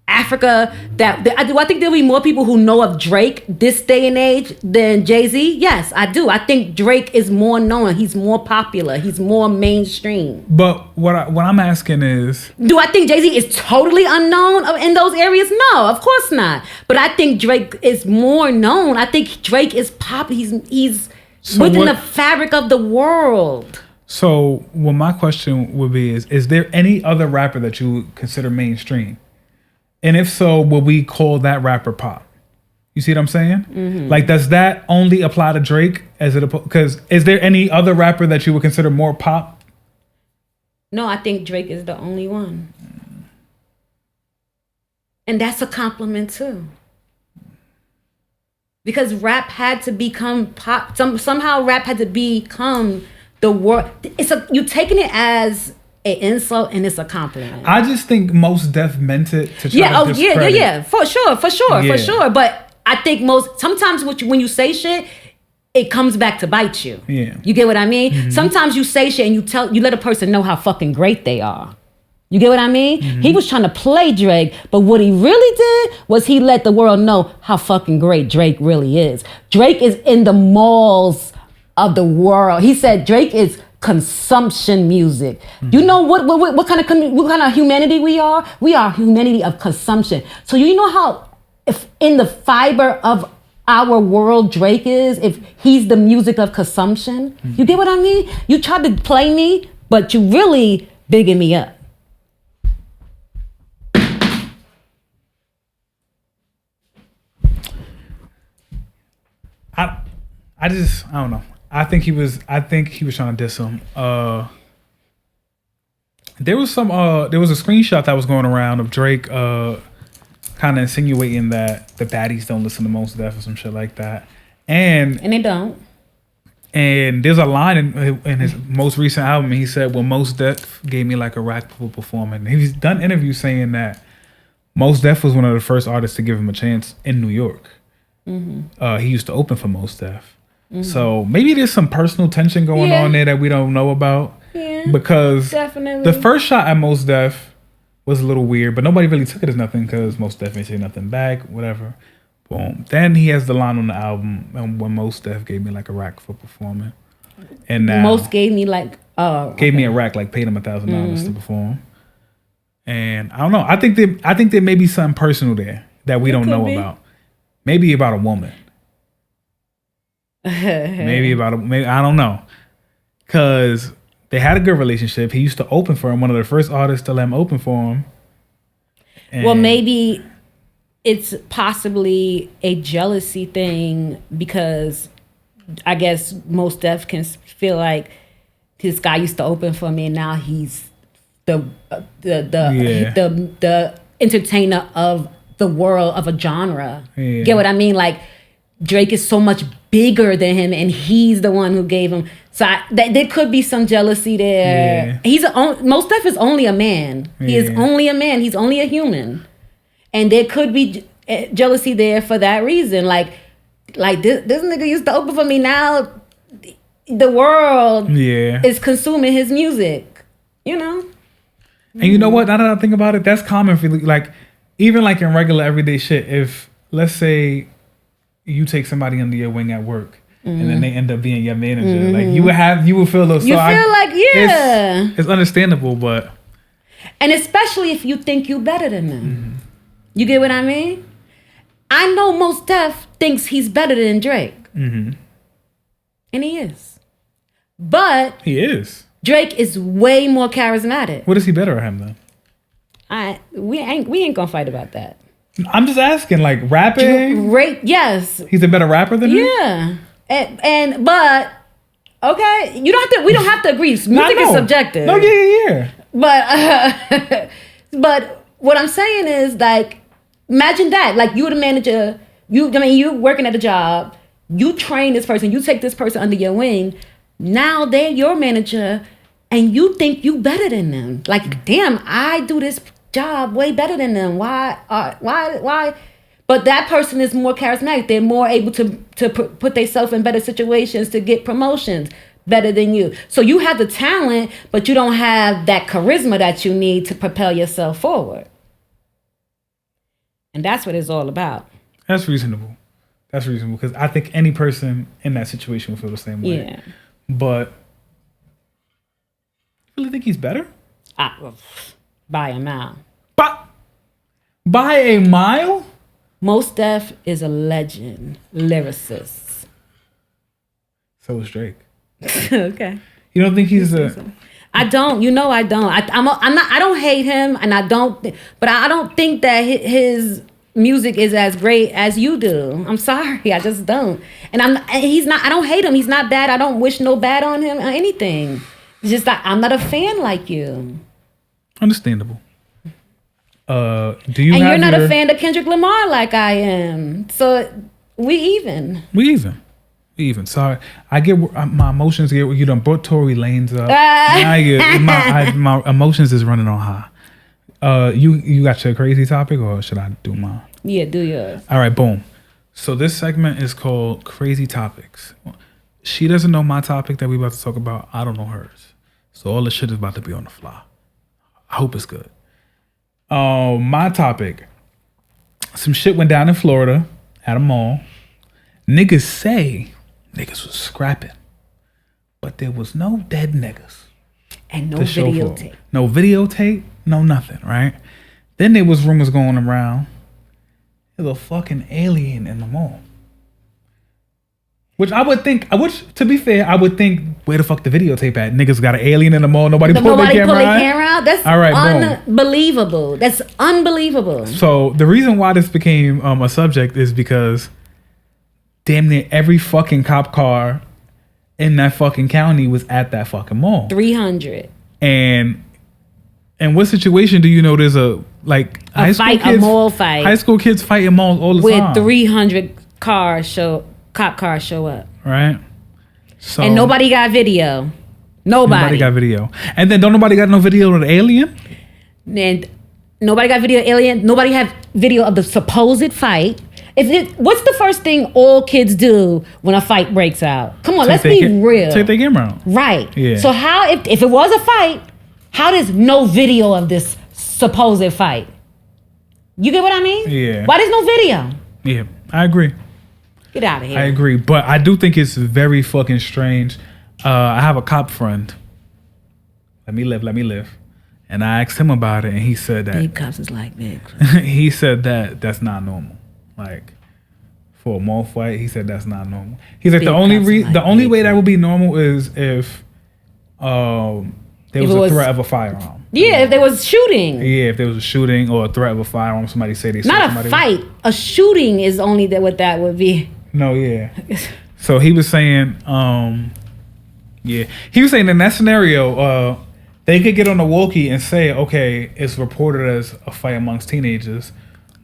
Speaker 2: Africa, do I think there'll be more people who know of Drake this day and age than Jay-Z? Yes, I do. I think Drake is more known. He's more popular. He's more mainstream.
Speaker 1: But what I'm asking is, do
Speaker 2: I think Jay-Z is totally unknown in those areas? No, of course not. But I think Drake is more known. I think Drake is pop. He's within the fabric of the world.
Speaker 1: So, what my question would be is there any other rapper that you would consider mainstream? And if so, will we call that rapper pop? You see what I'm saying? Mm-hmm. Like, does that only apply to Drake? Because is there any other rapper that you would consider more pop?
Speaker 2: No, I think Drake is the only one. And that's a compliment too. Because rap had to become pop. Somehow rap had to become the world. You're taking it as an insult, and it's a compliment.
Speaker 1: I just think Mos Def meant it to try to discredit.
Speaker 2: Yeah, for sure. But I think sometimes when you say shit, it comes back to bite you.
Speaker 1: Yeah,
Speaker 2: you get what I mean. Mm-hmm. Sometimes you say shit and you let a person know how fucking great they are. You get what I mean? Mm-hmm. He was trying to play Drake, but what he really did was he let the world know how fucking great Drake really is. Drake is in the malls of the world. He said Drake is consumption music. Mm-hmm. You know what kind of humanity we are? We are humanity of consumption. So you know how if in the fiber of our world Drake is, if he's the music of consumption, mm-hmm. You get what I mean? You tried to play me, but you really bigging me up.
Speaker 1: I don't know. I think he was trying to diss him. There was a screenshot that was going around of Drake kind of insinuating that the baddies don't listen to Mos Def or some shit like that. And
Speaker 2: they don't.
Speaker 1: And there's a line in his most recent album. He said, "Well, Mos Def gave me like a rap performance." And he's done interviews saying that Mos Def was one of the first artists to give him a chance in New York. He used to open for Mos Def. So maybe there's some personal tension going on there that we don't know about.
Speaker 2: Yeah,
Speaker 1: because
Speaker 2: definitely.
Speaker 1: the first shot at Mos Def was a little weird, but nobody really took it as nothing because Mos Def ain't say nothing back, whatever. Boom. Then he has the line on the album when Mos Def gave me like a rack for performing. And now
Speaker 2: Most gave me like
Speaker 1: me a rack, like paid him $1,000 to perform. And I don't know. I think there may be something personal there that we don't know about. Maybe about a woman. maybe I don't know. Cause they had a good relationship. He used to open for him, one of the first artists to let him open for him. And
Speaker 2: well, maybe it's possibly a jealousy thing because I guess Mos Def can feel like this guy used to open for me and now he's the entertainer of the world of a genre. Yeah. Get what I mean? Like Drake is so much bigger than him and he's the one who gave him. So there could be some jealousy there. Yeah. Mos Def is only a man. He is only a man. He's only a human. And there could be jealousy there for that reason. Like this nigga used to open for me. Now the world is consuming his music. You know?
Speaker 1: And you know what? Now that I think about it, that's common for like, even like in regular everyday shit. If let's say you take somebody under your wing at work and then they end up being your manager, like you would feel those. It's understandable, but
Speaker 2: and especially if you think you better than them, you get what I mean. I know Mos Def thinks he's better than Drake, and he is, but
Speaker 1: he is.
Speaker 2: Drake is way more charismatic.
Speaker 1: What is he better at him then?
Speaker 2: We ain't gonna fight about that.
Speaker 1: I'm just asking, like rapping.
Speaker 2: Yes,
Speaker 1: he's a better rapper than him.
Speaker 2: Yeah, but okay, we don't have to agree. Music is subjective.
Speaker 1: No, yeah.
Speaker 2: But what I'm saying is, like, imagine that. Like, you're the manager. You working at a job. You train this person. You take this person under your wing. Now they're your manager, and you think you better than them. Like, damn, I do this job way better than them. Why? But that person is more charismatic. They're more able to put themselves in better situations to get promotions better than you. So you have the talent, but you don't have that charisma that you need to propel yourself forward. And that's what it's all about.
Speaker 1: That's reasonable. Because I think any person in that situation will feel the same way.
Speaker 2: Yeah.
Speaker 1: But you really think he's better?
Speaker 2: By a mile.
Speaker 1: By a mile?
Speaker 2: Mos Def is a legend, lyricist.
Speaker 1: So is Drake.
Speaker 2: Okay.
Speaker 1: You don't think he's
Speaker 2: I don't. You know I don't. I don't hate him, and I don't. But I don't think that his music is as great as you do. I'm sorry, I just don't. And he's not. I don't hate him. He's not bad. I don't wish no bad on him or anything. It's just that I'm not a fan like you.
Speaker 1: Understandable. Do you?
Speaker 2: And you're not a fan of Kendrick Lamar like I am. So we even. Sorry, I get my emotions get you done brought Tory Lanez up. I get my emotions is running on high. You got your crazy topic, or should I do mine? Yeah, do yours.
Speaker 1: All right, boom. So this segment is called Crazy Topics. She doesn't know my topic that we about to talk about. I don't know hers. So all the shit is about to be on the fly. I hope it's good. My topic. Some shit went down in Florida at a mall. Niggas say niggas was scrapping, but there was no dead niggas.
Speaker 2: And no videotape.
Speaker 1: No videotape, no nothing, right? Then there was rumors going around. There's a fucking alien in the mall. Which to be fair, I would think, where the fuck the videotape at? Niggas got an alien in the mall, nobody pulled their camera out?
Speaker 2: That's all right, unbelievable. Boom. That's unbelievable.
Speaker 1: So the reason why this became a subject is because damn near every fucking cop car in that fucking county was at that fucking mall.
Speaker 2: 300.
Speaker 1: And what situation do you know there's a mall fight? High school kids fighting malls all the time.
Speaker 2: With 300 cop cars show up.
Speaker 1: Right. So
Speaker 2: and nobody got video. Nobody
Speaker 1: got video. And then don't nobody got no video of the alien?
Speaker 2: And Nobody got video of alien. Nobody had video of the supposed fight. What's the first thing all kids do when a fight breaks out? Come on, let's be real.
Speaker 1: Take their camera out.
Speaker 2: Right.
Speaker 1: Yeah.
Speaker 2: So how, if it was a fight, how there's no video of this supposed fight? You get what I mean?
Speaker 1: Yeah.
Speaker 2: Why there's no video?
Speaker 1: Yeah, I agree.
Speaker 2: Get out of here.
Speaker 1: I agree, but I do think it's very fucking strange. I have a cop friend. Let me live. And I asked him about it, and he said that
Speaker 2: Babe cops is like that.
Speaker 1: he said that that's not normal. Like for a mall fight, he said that's not normal. He's like, the only way that would be normal is if there was a threat of a firearm.
Speaker 2: Yeah, if there was shooting.
Speaker 1: Yeah, if there was a shooting or a threat of a firearm, somebody say they
Speaker 2: not a fight. A shooting is only what that would be.
Speaker 1: No, yeah. So he was saying, he was saying in that scenario, they could get on the walkie and say, okay, it's reported as a fight amongst teenagers,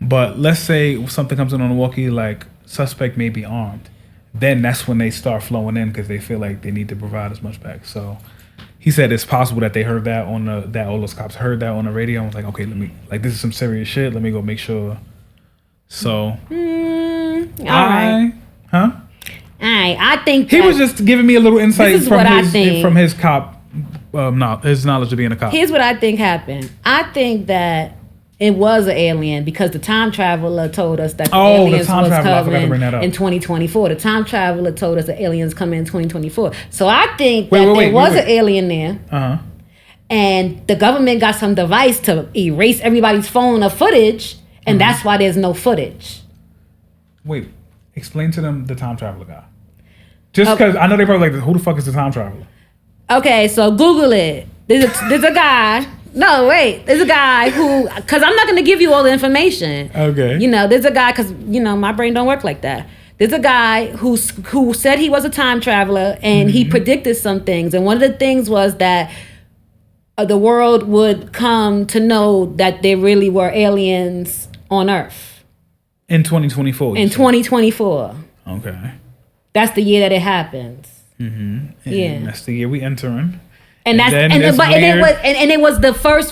Speaker 1: but let's say something comes in on the walkie like suspect may be armed. Then that's when they start flowing in because they feel like they need to provide as much back. So he said it's possible that they heard that that all those cops heard that on the radio and was like, okay, this is some serious shit. Let me go make sure. So.
Speaker 2: All right.
Speaker 1: Huh?
Speaker 2: All right. I think
Speaker 1: he was just giving me a little insight from his cop, his knowledge of being a cop.
Speaker 2: Here's what I think happened. I think that it was an alien because the time traveler told us that the aliens was coming in 2024. The time traveler told us the aliens coming in 2024. So I think there was an alien there.
Speaker 1: Uh-huh.
Speaker 2: And the government got some device to erase everybody's phone of footage, and that's why there's no footage.
Speaker 1: Wait, explain to them the time traveler guy. Just because I know they probably like, who the fuck is the time traveler? Okay,
Speaker 2: so Google it. There's a guy. No, wait. There's a guy who, because I'm not going to give you all the information.
Speaker 1: Okay.
Speaker 2: There's a guy, because, my brain don't work like that. There's a guy who said he was a time traveler, and he predicted some things. And one of the things was that the world would come to know that there really were aliens on Earth.
Speaker 1: In 2024.
Speaker 2: In 2024.
Speaker 1: Okay.
Speaker 2: That's the year that it happens.
Speaker 1: Mm-hmm.
Speaker 2: Yeah.
Speaker 1: That's the year we entering.
Speaker 2: And it was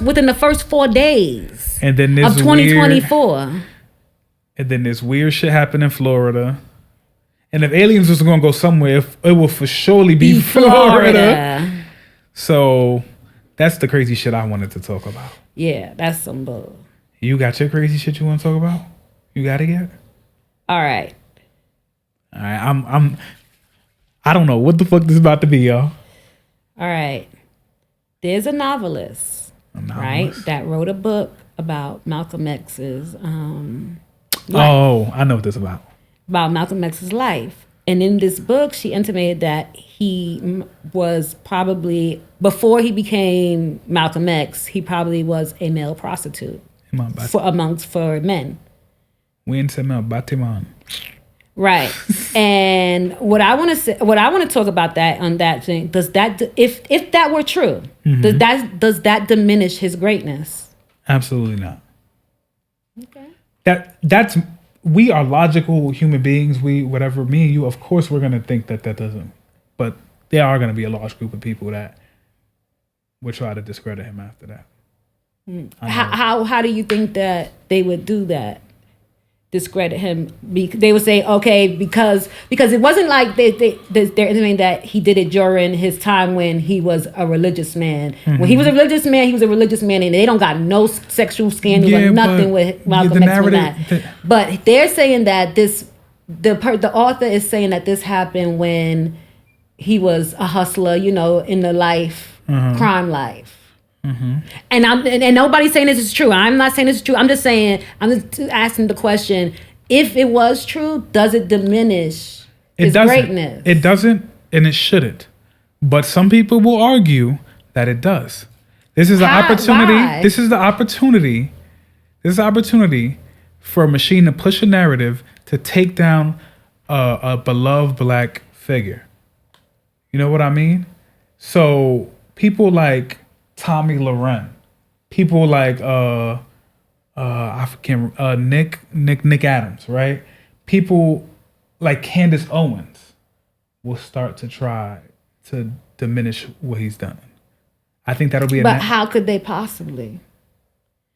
Speaker 2: within the first 4 days.
Speaker 1: And then
Speaker 2: of 2024.
Speaker 1: And then this weird shit happened in Florida. And if aliens was going to go somewhere, it will for surely be Florida. So that's the crazy shit I wanted to talk about.
Speaker 2: Yeah, that's some bull.
Speaker 1: You got your crazy shit you want to talk about? You got it yet?
Speaker 2: All right.
Speaker 1: I don't know what the fuck this is about to be, y'all.
Speaker 2: All right. There's a novelist, right, that wrote a book about Malcolm X's life.
Speaker 1: Oh, I know what this is about.
Speaker 2: About Malcolm X's life. And in this book, she intimated that he was probably, before he became Malcolm X, he probably was a male prostitute for men.
Speaker 1: We ain't saying about Batiman.
Speaker 2: Right. And what I want to talk about that on that thing, does that, if that were true, does that diminish his greatness?
Speaker 1: Absolutely not. Okay. We are logical human beings. Me and you, of course we're going to think that doesn't, but there are going to be a large group of people that would try to discredit him after that.
Speaker 2: How do you think that they would do that? Discredit him. They would say, okay, because it wasn't like they're intimating that he did it during his time when he was a religious man. Mm-hmm. When he was a religious man, and they don't got no sexual scandals or nothing with Malcolm X with that. But they're saying that the author is saying that this happened when he was a hustler, in the life, crime life. Mm-hmm. And nobody's saying this is true. I'm not saying this is true. I'm just asking the question: if it was true, does it diminish his greatness?
Speaker 1: It doesn't, and it shouldn't. But some people will argue that it does. This is an opportunity.
Speaker 2: Why?
Speaker 1: This is the opportunity. This is the opportunity for a machine to push a narrative to take down a beloved black figure. You know what I mean? So people like Tommy Loren, people like Nick Adams, right? People like Candace Owens will start to try to diminish what he's done. I think that'll be.
Speaker 2: But how could they possibly?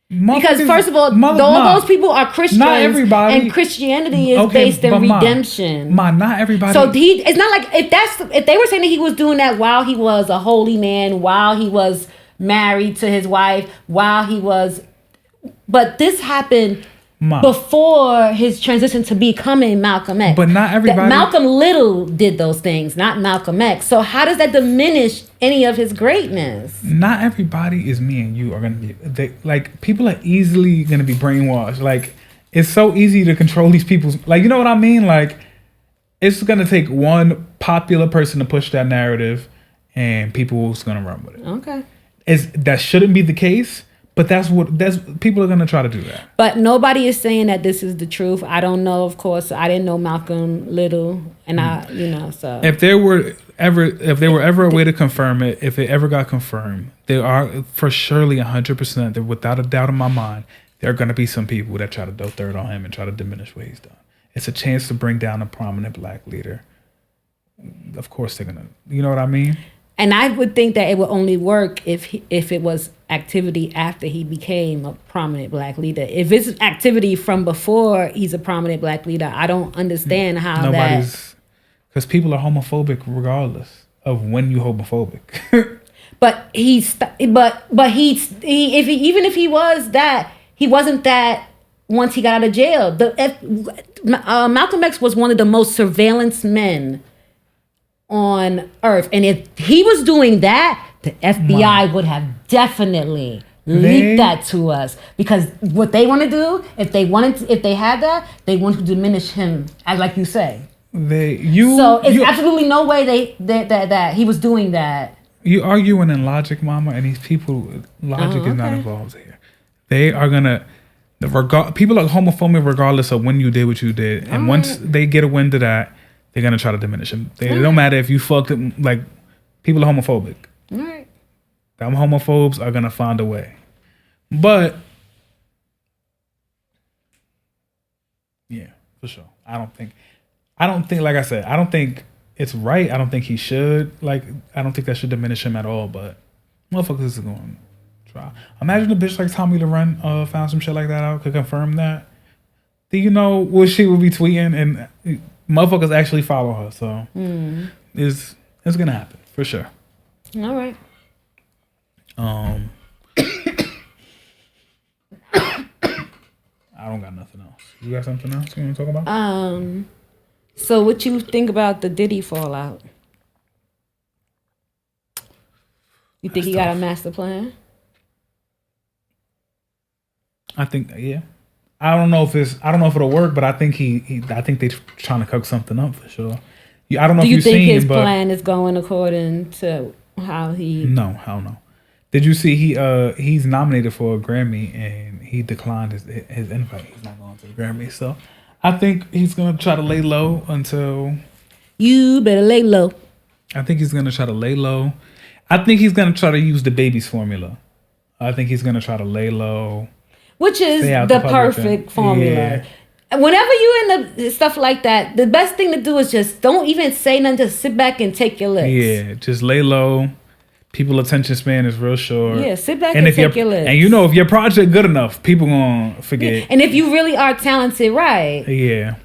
Speaker 2: Because first of all, those people are Christians.
Speaker 1: Not everybody.
Speaker 2: And Christianity is based in redemption.
Speaker 1: Not everybody.
Speaker 2: So it's not like if they were saying that he was doing that while he was a holy man, while he was married to his wife, but this happened before his transition to becoming Malcolm X.
Speaker 1: But not everybody.
Speaker 2: Malcolm Little did those things, not Malcolm X. So how does that diminish any of his greatness?
Speaker 1: Not everybody is me and you are going to be... Like, people are easily going to be brainwashed. Like, it's so easy to control these people's... Like, you know what I mean? Like, it's going to take one popular person to push that narrative and people's going to run with it.
Speaker 2: Okay.
Speaker 1: That shouldn't be the case. But that's people are gonna try to do that. But
Speaker 2: nobody is saying that this is the truth. I don't know, of course. I didn't know Malcolm Little, and so
Speaker 1: if there were ever a way to confirm it, if it ever got confirmed, there are for surely 100%, without a doubt in my mind, there are gonna be some people that try to throw dirt on him and try to diminish what he's done. It's a chance to bring down a prominent black leader. Of course they're gonna. You know what I mean?
Speaker 2: And I would think that it would only work if it was activity after he became a prominent black leader. If it's activity from before he's a prominent black leader, I don't understand how
Speaker 1: because people are homophobic regardless of when you homophobic.
Speaker 2: But even if he was that, he wasn't that once he got out of jail. Malcolm X was one of the most surveillance men on earth, and if he was doing that, the FBI would have definitely leaked that to us, because what they want to do, if they had that, they want to diminish him, as like you say. So it's absolutely no way that he was doing that.
Speaker 1: You arguing in logic, mama, and these people, logic is not involved here. They are gonna people are homophobic regardless of when you did what you did, and once they get a wind of that, they're gonna try to diminish him. It don't matter if you fucked it. Like, people are homophobic.
Speaker 2: All right.
Speaker 1: Them homophobes are gonna find a way. But yeah, for sure. I don't think. Like I said, I don't think it's right. I don't think he should. Like, I don't think that should diminish him at all. But motherfuckers is going to try. Imagine a bitch like Tommy Loren found some shit like that out, could confirm that. Do you know what she would be tweeting? And motherfuckers actually follow her, so it's gonna happen for sure.
Speaker 2: All right.
Speaker 1: I don't got nothing else. You got something else you want to talk about?
Speaker 2: So what you think about the Diddy fallout? You think he got a master plan?
Speaker 1: I think, yeah. I don't know if it'll work, but I think I think they're trying to cook something up for sure. I don't know if you've seen. Do you think
Speaker 2: his plan is going according to how he?
Speaker 1: No, hell no. Did you see he's nominated for a Grammy and he declined his invite. He's not going to the Grammy, so I think he's gonna try to lay low until.
Speaker 2: You better lay low.
Speaker 1: I think he's gonna try to lay low. I think he's gonna try to use the baby's formula. I think he's gonna try to lay low.
Speaker 2: Which is the perfect formula. Yeah. Whenever you're in the stuff like that, the best thing to do is just don't even say nothing. Just sit back and take your licks.
Speaker 1: Yeah, just lay low. People's attention span is real short.
Speaker 2: Yeah, sit back and take your licks.
Speaker 1: And you know, if your project good enough, people gonna forget.
Speaker 2: Yeah. And if you really are talented, right?
Speaker 1: Yeah.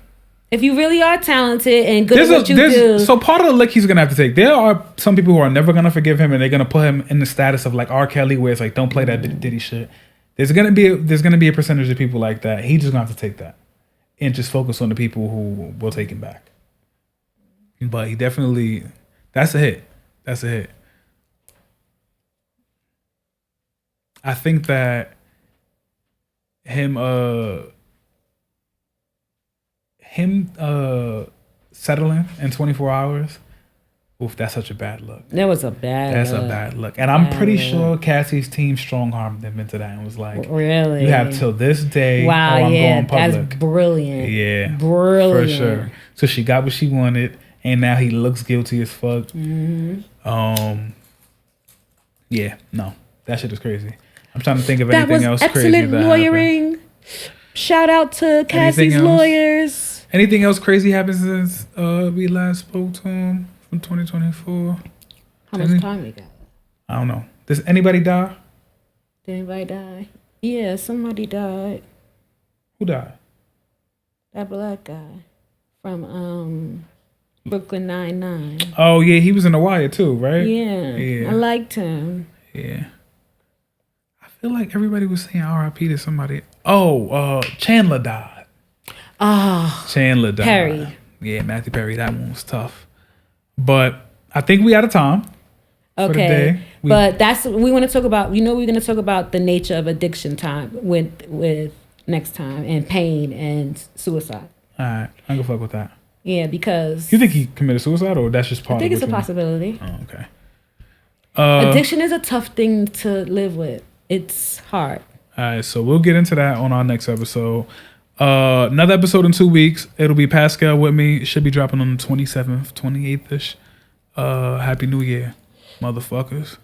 Speaker 2: If you really are talented and good at what you do.
Speaker 1: So part of the lick he's gonna have to take. There are some people who are never gonna forgive him, and they're gonna put him in the status of like R. Kelly, where it's like, don't play that Diddy shit. There's gonna be a percentage of people like that. He's just gonna have to take that and just focus on the people who will take him back. But he definitely, that's a hit. That's a hit. I think that him settling in 24 hours. Oof, that's such a bad look.
Speaker 2: That was a bad
Speaker 1: That's a bad look. And I'm pretty sure Cassie's team strong-armed them into that and was like,
Speaker 2: really?
Speaker 1: You have till this day.
Speaker 2: Wow,
Speaker 1: I'm going public.
Speaker 2: That's brilliant.
Speaker 1: Yeah.
Speaker 2: Brilliant.
Speaker 1: For sure. So she got what she wanted, and now he looks guilty as fuck.
Speaker 2: Mm-hmm.
Speaker 1: Yeah, no. That shit is crazy. I'm trying to think of anything else crazy that happened.
Speaker 2: Excellent lawyering. Shout out to Cassie's lawyers.
Speaker 1: Anything else crazy happened since we last spoke to him? From 2024.
Speaker 2: How much time we got?
Speaker 1: I don't know. Does anybody die?
Speaker 2: Did anybody die? Yeah, somebody died.
Speaker 1: Who died?
Speaker 2: That black guy from Brooklyn Nine-Nine.
Speaker 1: Oh yeah, he was in The Wire too, right?
Speaker 2: Yeah,
Speaker 1: Yeah.
Speaker 2: I liked him.
Speaker 1: Yeah. I feel like everybody was saying R.I.P. to somebody. Oh, Chandler died.
Speaker 2: Ah,
Speaker 1: Chandler died.
Speaker 2: Perry.
Speaker 1: Yeah, Matthew Perry. That one was tough. But I think we out of time. For the
Speaker 2: okay.
Speaker 1: day.
Speaker 2: But we want to talk about. We're going to talk about the nature of addiction time with next time, and pain and suicide.
Speaker 1: All right, I'm gonna fuck with that.
Speaker 2: Yeah, because
Speaker 1: You think he committed suicide, or that's just part?
Speaker 2: I think
Speaker 1: of
Speaker 2: it's a
Speaker 1: what you
Speaker 2: possibility.
Speaker 1: Oh, okay.
Speaker 2: Addiction is a tough thing to live with. It's hard.
Speaker 1: All right, so we'll get into that on our next episode. Another episode in 2 weeks. It'll be Pascal with me. It should be dropping on the 27th, 28th ish. Happy New Year, motherfuckers.